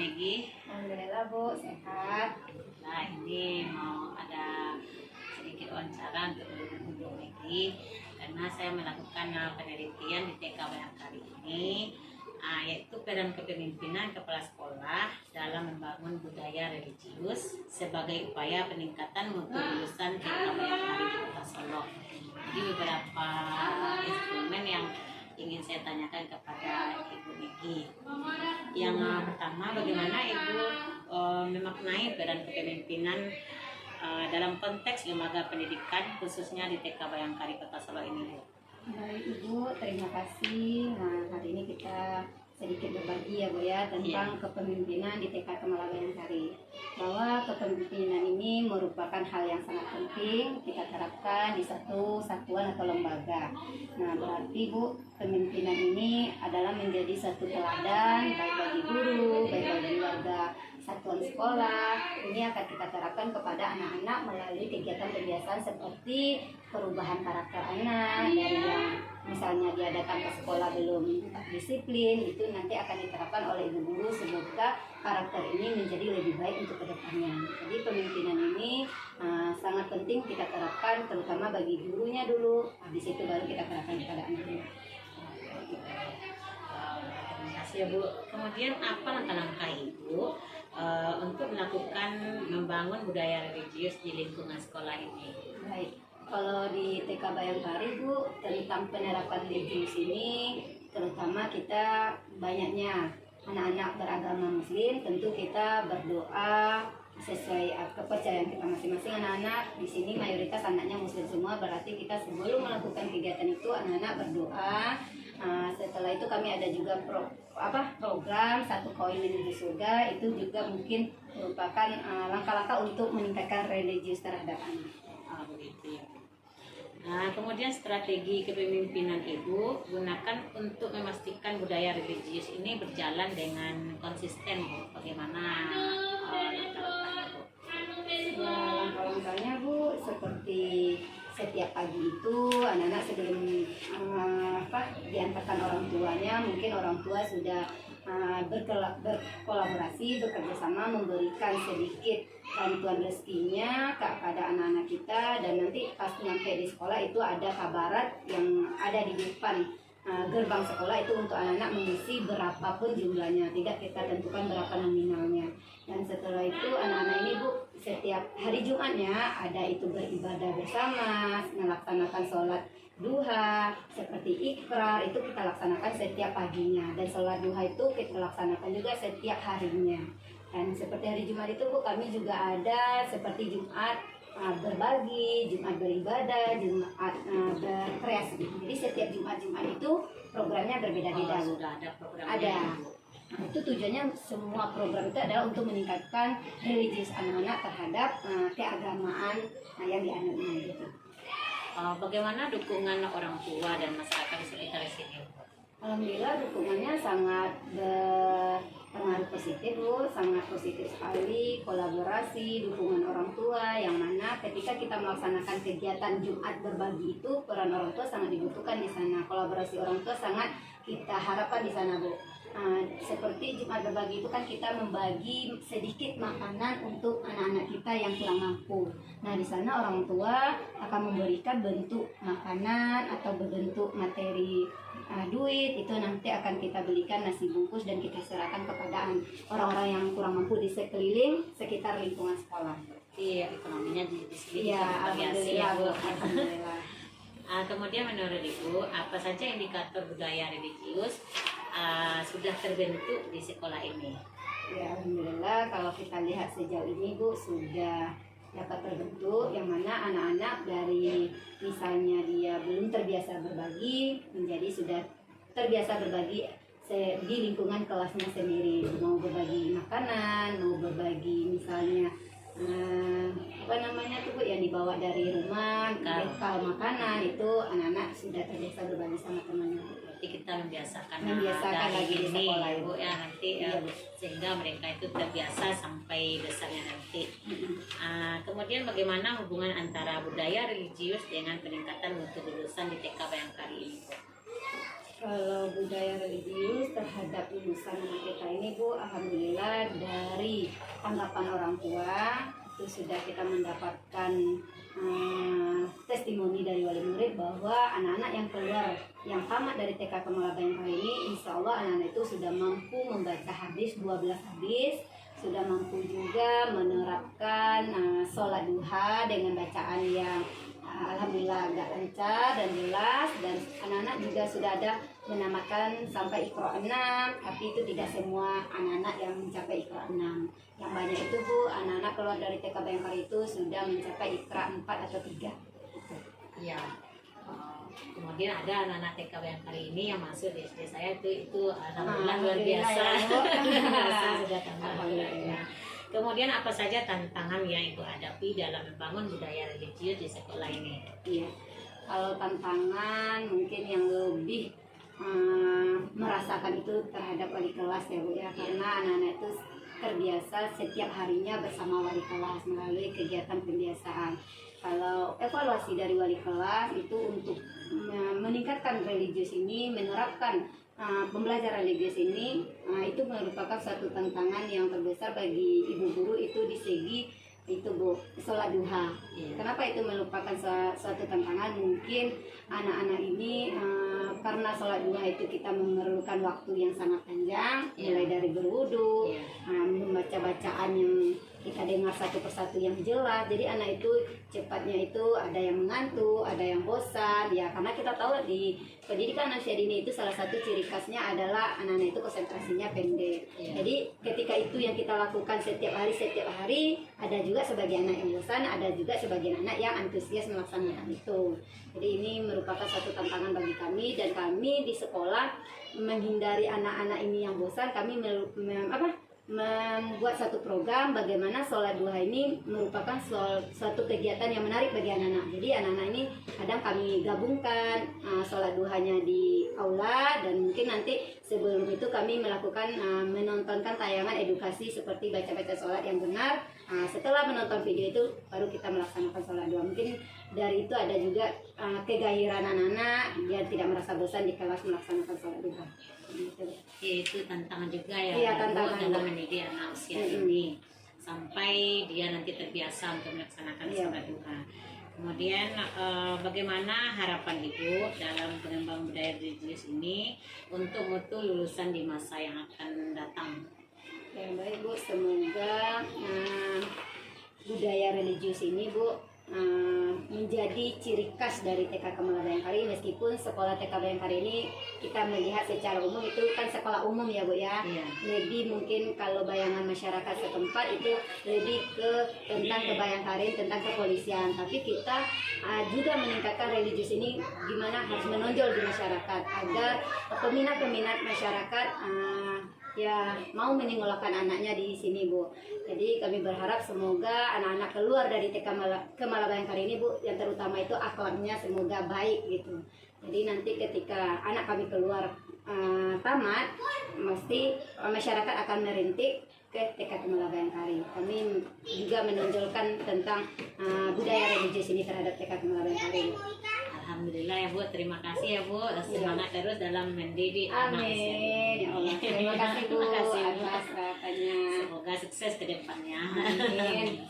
Megi? Alhamdulillah Bu, sehat. Nah, ini mau ada sedikit wawancara untuk Bu Megi karena saya melakukan penelitian di TKW yang kali ini, yaitu peran kepemimpinan kepala sekolah dalam membangun budaya religius sebagai upaya peningkatan mutu lulusan TKW yang kali di Kota Solo. Jadi beberapa instrumen yang ingin saya tanyakan kepada Ibu Megi. Yang pertama, bagaimana Ibu memaknai peran kepemimpinan dalam konteks lembaga pendidikan khususnya di TK Bayangkari Kota Solo ini, Bu? Baik Ibu, terima kasih. Nah, hari ini kita sedikit berbagi ya Bu ya tentang kepemimpinan di TK Temala Bayangkari. Bahwa kepemimpinan ini merupakan hal yang sangat penting kita terapkan di satu satuan atau lembaga. Nah, berarti Bu, kepemimpinan ini adalah menjadi satu teladan baik bagi guru, baik bagi warga satuan sekolah. Ini akan kita terapkan kepada anak-anak melalui kegiatan kebiasaan seperti perubahan karakter anak dari yang misalnya dia datang ke sekolah belum disiplin, itu nanti akan diterapkan oleh ibu guru semoga karakter ini menjadi lebih baik untuk kedepannya. Jadi pemimpinan ini sangat penting kita terapkan terutama bagi gurunya dulu, habis itu baru kita terapkan kepada anak-anak. Terima kasih ya Bu. Kemudian apa langkah-langkah Ibu untuk melakukan membangun budaya religius di lingkungan sekolah ini? Baik, kalau di TK Bayangkari Bu, tentang penerapan religius ini terutama kita banyaknya anak-anak beragama muslim, tentu kita berdoa sesuai kepercayaan kita masing-masing. Anak-anak di sini mayoritas anaknya muslim semua, berarti kita sebelum melakukan kegiatan itu anak-anak berdoa. Setelah itu kami ada juga program 1 koin menuju surga, itu juga mungkin merupakan langkah-langkah untuk meningkatkan religius terhadap anak. Begitu ya. Nah, kemudian strategi kepemimpinan Ibu gunakan untuk memastikan budaya religius ini berjalan dengan konsisten, Bu. Bagaimana langkah-langkahnya, Bu? Ya, langkah-langkahnya Bu, seperti setiap pagi itu anak-anak sebelum diantarkan orang tuanya, mungkin orang tua sudah berkolaborasi, bekerja sama memberikan sedikit bantuan rezekinya kepada anak-anak kita, dan nanti pas nyampe di sekolah itu ada kabarat yang ada di depan gerbang sekolah itu untuk anak-anak mengisi berapapun jumlahnya, tidak kita tentukan berapa nominalnya. Dan setelah itu anak-anak ini Bu, setiap hari Jumatnya ada itu beribadah bersama, melaksanakan sholat duha seperti ikrar, itu kita laksanakan setiap paginya, dan sholat duha itu kita laksanakan juga setiap harinya. Dan seperti hari Jumat itu Bu, kami juga ada seperti Jumat berbagi, Jumat beribadah, Jumat berkreasi. Jadi setiap Jumat itu programnya berbeda-beda. Sudah ada programnya? Ada. Nah, itu tujuannya semua program itu adalah untuk meningkatkan religius anak-anak terhadap keagamaan yang dianutnya gitu. Bagaimana dukungan orang tua dan masyarakat di sekitar sini? Alhamdulillah dukungannya sangat berpengaruh positif Bu, sangat positif sekali. Kolaborasi, dukungan orang tua yang mana ketika kita melaksanakan kegiatan Jumat berbagi itu peran orang tua sangat dibutuhkan di sana. Kolaborasi orang tua sangat kita harapkan di sana Bu. Seperti Jumat berbagi itu kan kita membagi sedikit makanan untuk anak-anak kita yang kurang mampu. Nah, di sana orang tua akan memberikan bentuk makanan atau berbentuk materi duit, itu nanti akan kita belikan nasi bungkus dan kita serahkan kepada orang-orang yang kurang mampu di sekeliling sekitar lingkungan sekolah. Iya, ekonominya di sini ya, alhamdulillah Bu. Alhamdulillah. Kemudian menurut Ibu, apa saja indikator budaya religius sudah terbentuk di sekolah ini? Ya, alhamdulillah kalau kita lihat sejauh ini Bu, sudah dapat terbentuk, yang mana anak-anak dari misalnya dia belum terbiasa berbagi menjadi sudah terbiasa berbagi di lingkungan kelasnya sendiri, mau berbagi makanan, mau berbagi misalnya tuh yang dibawa dari rumah, bekal makanan, itu anak-anak sudah terbiasa berbagi sama temannya. Berarti kita membiasakan dari lagi di sekolah Bu ya nanti ya, sehingga mereka itu terbiasa sampai besarnya nanti. Kemudian bagaimana hubungan antara budaya religius dengan peningkatan mutu lulusan di TK Bayangkari ini, Bu? Kalau budaya religius terhadap lulusan anak kita ini Bu, alhamdulillah dari tanggapan orang tua itu sudah kita mendapatkan testimoni dari wali murid bahwa anak-anak yang keluar yang tamat dari TK Kemala Bayangkara ini insya Allah anak-anak itu sudah mampu membaca hadis 12 hadis, sudah mampu juga menerapkan sholat duha dengan bacaan yang alhamdulillah agak lancar dan jelas, dan anak-anak juga sudah ada menamatkan sampai Iqra 6, tapi itu tidak semua anak-anak yang mencapai Iqra 6. Yang banyak itu Bu, anak-anak keluar dari TK Bayangkara itu sudah mencapai Iqra 4 atau 3. Iya. Kemudian ada anak-anak TK Bayangkara ini yang masuk di SD saya itu alhamdulillah luar biasa. Sudah tambah. Kemudian apa saja tantangan yang Ibu hadapi dalam membangun budaya religius di sekolah ini? Iya, kalau tantangan mungkin yang lebih merasakan itu terhadap wali kelas ya Bu ya, karena anak-anak itu terbiasa setiap harinya bersama wali kelas melalui kegiatan pembiasaan. Kalau evaluasi dari wali kelas itu untuk meningkatkan religius ini, menerapkan pembelajaran religius ini, itu merupakan satu tantangan yang terbesar bagi ibu guru itu di segi itu Bu, sholat duha. Kenapa itu merupakan suatu tantangan? Mungkin anak-anak ini karena sholat duha itu kita memerlukan waktu yang sangat panjang, mulai dari berwudu, membaca bacaan yang kita dengar satu persatu yang jelas. Jadi anak itu cepatnya itu ada yang mengantuk, ada yang bosan ya, karena kita tahu di pendidikan usia dini itu salah satu ciri khasnya adalah anak-anak itu konsentrasinya pendek. Jadi ketika itu yang kita lakukan setiap hari, ada juga sebagian anak yang bosan, ada juga sebagian anak yang antusias melaksanakan itu. Jadi ini merupakan satu tantangan bagi kami, dan kami di sekolah menghindari anak-anak ini yang bosan. Kami membuat satu program bagaimana sholat duha ini merupakan suatu kegiatan yang menarik bagi anak-anak. Jadi anak-anak ini kadang kami gabungkan sholat duhanya di aula, dan mungkin nanti sebelum itu kami melakukan menontonkan tayangan edukasi seperti baca-baca sholat yang benar. Setelah menonton video itu baru kita melaksanakan sholat duha. Mungkin dari itu ada juga kegairahan anak-anak biar tidak merasa bosan di kelas melaksanakan sholat duha. Itu tantangan juga ya, Iya, tantangan dalam mendidik anak usia ini sampai dia nanti terbiasa untuk melaksanakan sholat duha. Kemudian bagaimana harapan Ibu dalam pengembangan budaya religius ini untuk mutu lulusan di masa yang akan datang? Yang baik Bu, semoga budaya religius ini Bu menjadi ciri khas dari TK Kemala Bayangkara. Meskipun sekolah TK Bayangkara ini kita melihat secara umum itu kan sekolah umum ya Bu ya, lebih mungkin kalau bayangan masyarakat setempat itu lebih ke tentang kebayangkarin, tentang kepolisian. Tapi kita juga meningkatkan religius ini gimana harus menonjol di masyarakat agar peminat-peminat masyarakat ya mau menyekolahkan anaknya di sini Bu. Jadi kami berharap semoga anak-anak keluar dari TK Kemala Bayangkara ini Bu, yang terutama itu akhlaknya semoga baik gitu. Jadi nanti ketika anak kami keluar tamat, mesti masyarakat akan merintik ke TK Kemala Bayangkara. Kami juga menonjolkan tentang budaya religius ini terhadap TK Kemala Bayangkara. Alhamdulillah ya Bu, terima kasih ya Bu, semangat terus dalam mendidik anak usia Amin. Ya Allah, terima kasih Bu Terima kasih, Bu. atas harapannya. Semoga sukses ke depannya. Amin.